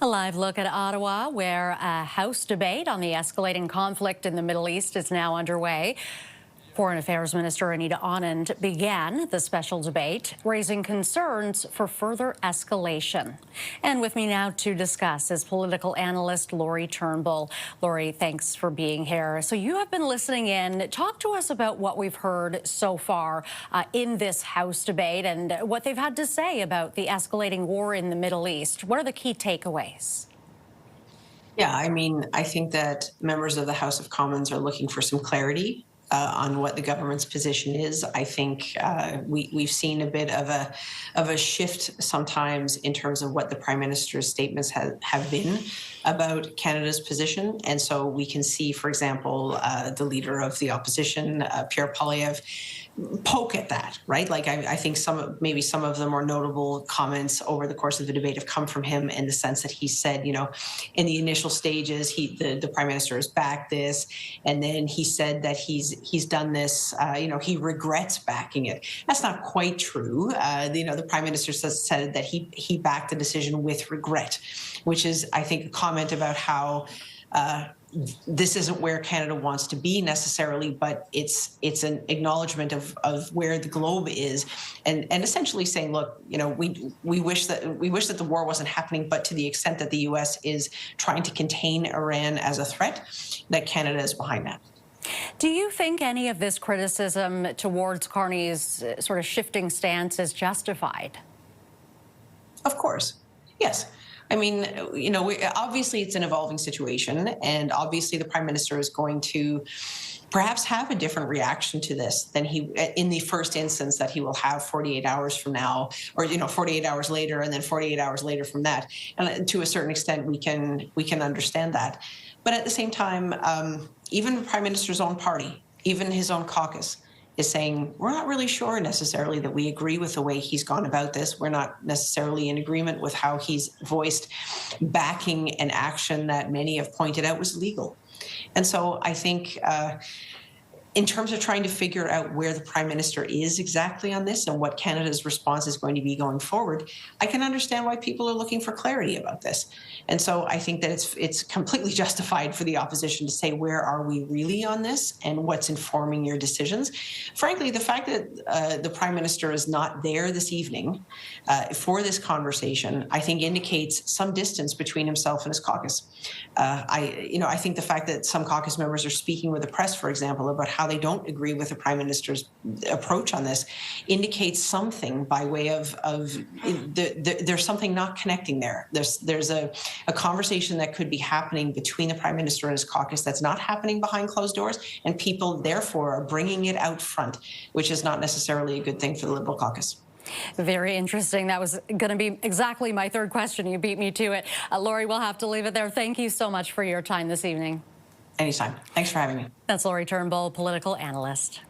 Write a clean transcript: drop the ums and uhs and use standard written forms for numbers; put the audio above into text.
A live look at Ottawa, where a House debate on the escalating conflict in the Middle East is now underway. Foreign Affairs Minister Anita Anand began the special debate, raising concerns for further escalation. And with me now to discuss is political analyst Lori Turnbull. Lori, thanks for being here. So you have been listening in. Talk to us about what we've heard so far in this House debate and what they've had to say about the escalating war in the Middle East. What are the key takeaways? Yeah, I think that members of the House of Commons are looking for some clarity on what the government's position is. I think we've seen a bit of a shift sometimes in terms of what the Prime Minister's statements have been about Canada's position. And so we can see, for example, the leader of the opposition, Pierre Poilievre, poke at that, right? Like I think maybe some of the more notable comments over the course of the debate have come from him in the sense that he said, in the initial stages, the Prime Minister has backed this, and then he said that he's done this, he regrets backing it. That's not quite true. The Prime Minister said that he backed the decision with regret, which is, I think, a comment about how this isn't where Canada wants to be necessarily, but it's an acknowledgement of where the globe is, and essentially saying, look, we wish that the war wasn't happening, but to the extent that the U.S. is trying to contain Iran as a threat, that Canada is behind that. Do you think any of this criticism towards Carney's sort of shifting stance is justified? Of course, yes. Obviously it's an evolving situation, and obviously the Prime Minister is going to perhaps have a different reaction to this than he, in the first instance, that he will have 48 hours from now, or 48 hours later, and then 48 hours later from that. And to a certain extent, we can understand that. But at the same time, even the Prime Minister's own party, even his own caucus, is saying, we're not really sure necessarily that we agree with the way he's gone about this. We're not necessarily in agreement with how he's voiced backing an action that many have pointed out was legal. And so I think in terms of trying to figure out where the Prime Minister is exactly on this and what Canada's response is going to be going forward, I can understand why people are looking for clarity about this. And so I think that it's completely justified for the opposition to say, where are we really on this and what's informing your decisions? Frankly, the fact that the Prime Minister is not there this evening for this conversation, I think indicates some distance between himself and his caucus. I think the fact that some caucus members are speaking with the press, for example, about how they don't agree with the Prime Minister's approach on this indicates something by way of there's something not connecting there. There's a conversation that could be happening between the Prime Minister and his caucus that's not happening behind closed doors, and people therefore are bringing it out front, which is not necessarily a good thing for the Liberal caucus. Very interesting. That was going to be exactly my third question. You beat me to it. Lori, we'll have to leave it there. Thank you so much for your time this evening. Anytime. Thanks for having me. That's Lori Turnbull, political analyst.